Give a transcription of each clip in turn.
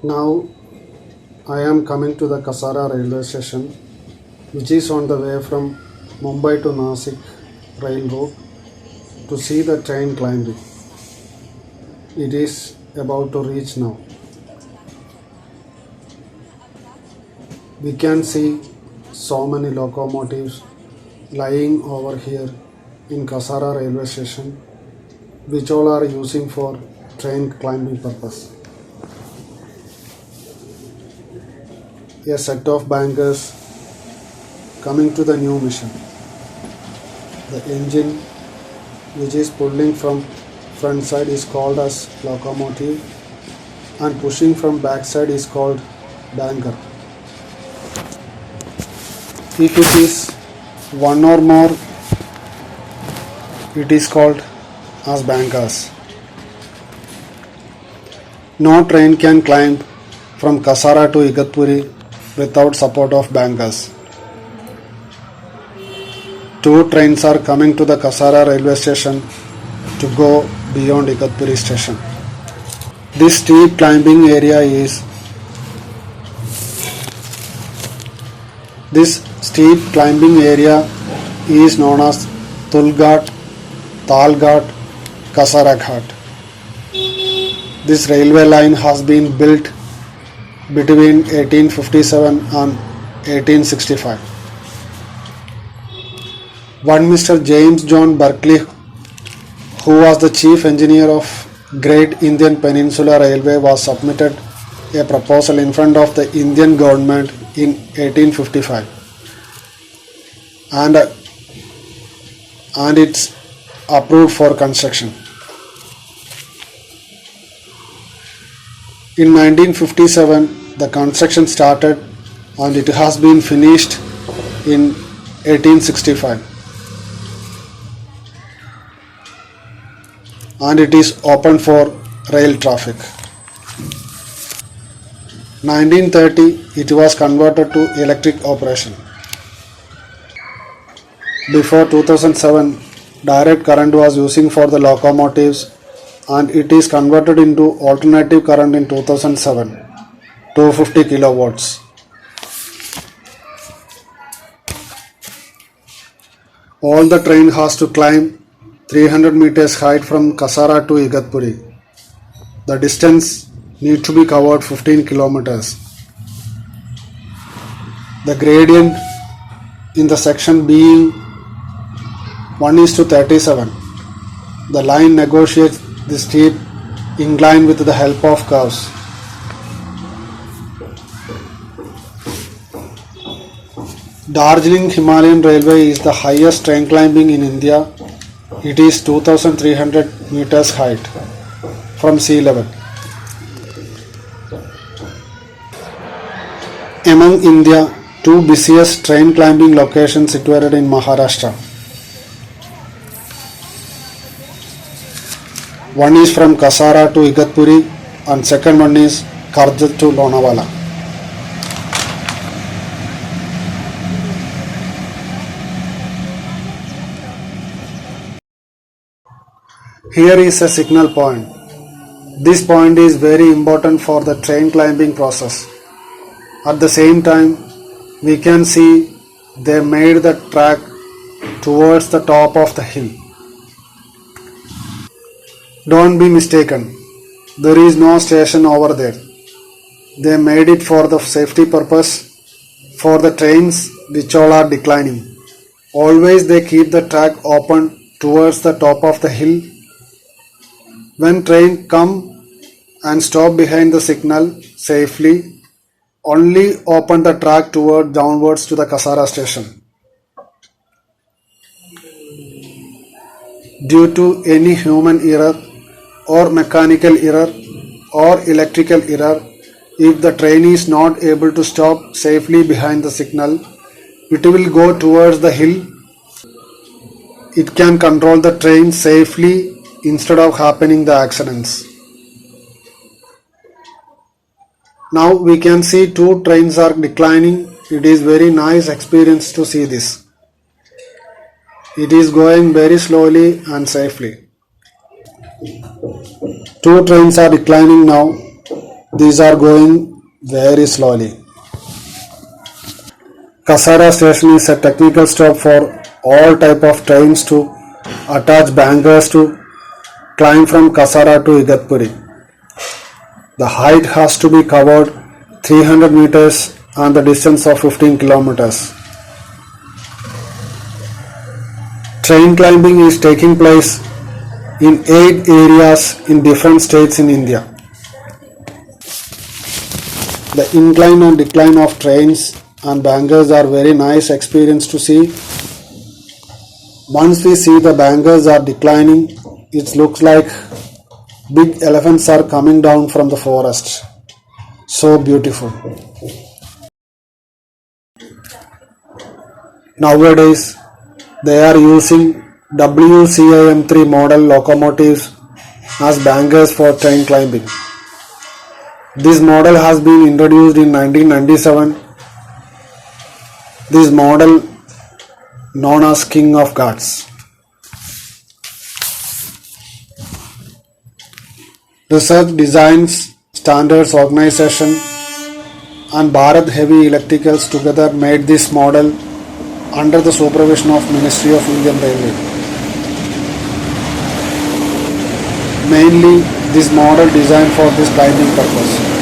Now I am coming to the Kasara railway station, which is on the way from Mumbai to Nasik rail route to see the train climbing. It is about to reach now. We can see so many locomotives lying over here in Kasara railway station, which all are using for train climbing purpose. A set of bankers coming to the new mission. The engine which is pulling from front side is called as locomotive and pushing from back side is called banker. If it is one or more, it is called as bankers. No train can climb from Kasara to Igatpuri without support of bankers. Two trains are coming to the Kasara railway station to go beyond Igatpuri station. This steep climbing area is known as Tulghat, Talghat, Kasara Ghat. This railway line has been built between 1857 and 1865. One Mr. James John Berkeley, who was the chief engineer of Great Indian Peninsula Railway, was submitted a proposal in front of the Indian government in 1855 and it's approved for construction. In 1957 the construction started and it has been finished in 1865 and it is open for rail traffic. 1930 it was converted to electric operation. Before 2007 direct current was using for the locomotives and it is converted into alternative current in 2007, 250 kilowatts. All the train has to climb 300 meters height from Kasara to Igatpuri. The distance need to be covered 15 kilometers. The gradient in the section being 1:37. The line negotiates the steep incline with the help of curves. Darjeeling Himalayan Railway is the highest train climbing in India. It is 2300 meters height from sea level. Among India, two busiest train climbing locations situated in Maharashtra. One is from Kasara to Igatpuri and second one is Karjat to Lonavala. Here is a signal point. This point is very important for the train climbing process. At the same time, we can see they made the track towards the top of the hill. Don't be mistaken, there is no station over there. They made it for the safety purpose for the trains which all are declining. Always they keep the track open towards the top of the hill. When train come and stop behind the signal safely, only open the track toward downwards to the Kasara station. Due to any human error or mechanical error or electrical error, if the train is not able to stop safely behind the signal, it will go towards the hill. It can control the train safely instead of happening the accidents. Now we can see two trains are declining. It is very nice experience to see this. It is going very slowly and safely. Two trains are declining now. These are going very slowly. Kasara station is a technical stop for all type of trains to attach bangers to climb from Kasara to Igatpuri. The height has to be covered 300 meters and the distance of 15 kilometers. Train climbing is taking place in 8 areas in different states in India. The incline and decline of trains and bangers are very nice experience to see. Once we see the bangers are declining, it looks like big elephants are coming down from the forest. So beautiful. Nowadays, they are using WCIM 3 model locomotives as bangers for train climbing. This model has been introduced in 1997. This model known as King of Ghats. Research Designs Standards Organization and Bharat Heavy Electricals together made this model under the supervision of Ministry of Indian Railway. Mainly this model designed for this climbing purpose.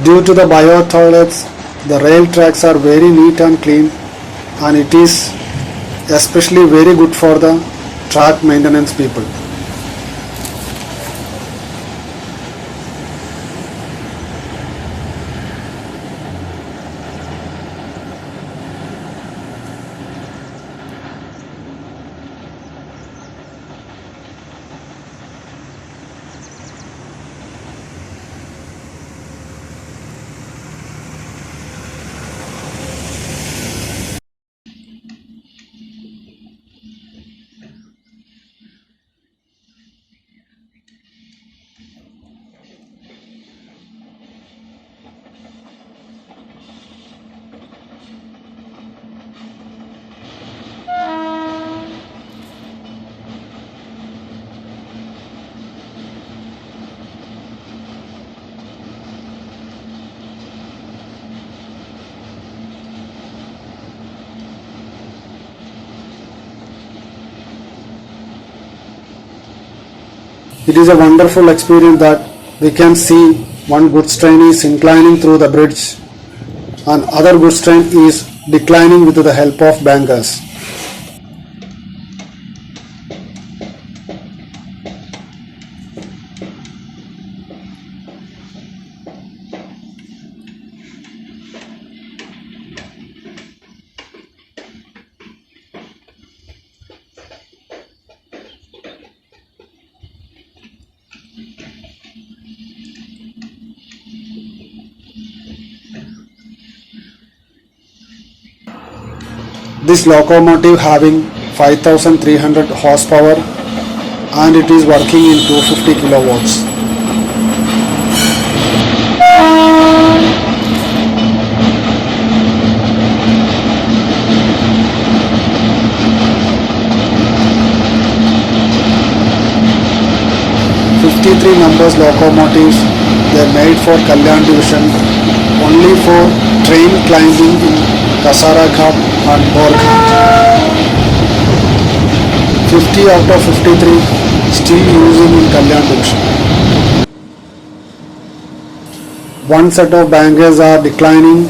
Due to the bio toilets, the rail tracks are very neat and clean, and it is especially very good for the track maintenance people. It is a wonderful experience that we can see one goods train is inclining through the bridge and other goods train is declining with the help of bankers. This locomotive having 5300 horsepower and it is working in 250 kilowatts. Fifty-three numbers locomotives, they are made for Kalyan division only for train climbing in Kasara Ghat and Borghat. 50 out of 53 still using in Kalyan division. One set of bankers are declining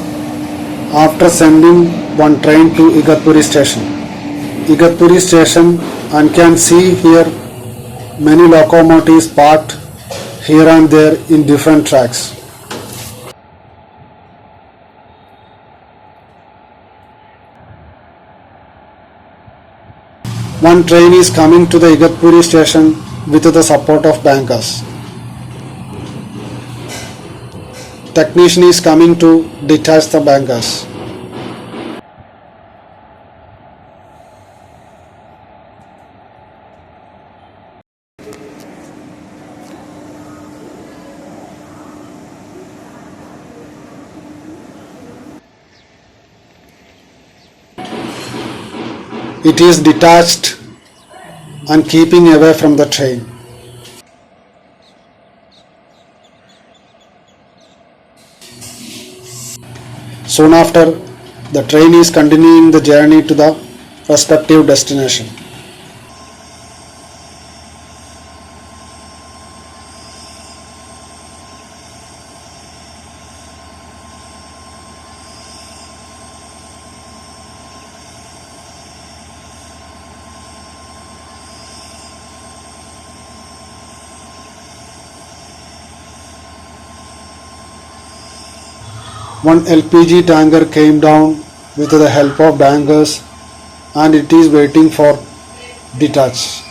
after sending one train to Igatpuri station. Igatpuri station, and can see here many locomotives parked here and there in different tracks. One train is coming to the Igatpuri station with the support of bankers. Technician is coming to detach the bankers. It is detached and keeping away from the train. Soon after, the train is continuing the journey to the respective destination. One LPG tanker came down with the help of bankers and it is waiting for detach.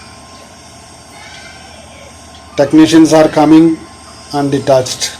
Technicians are coming and detached.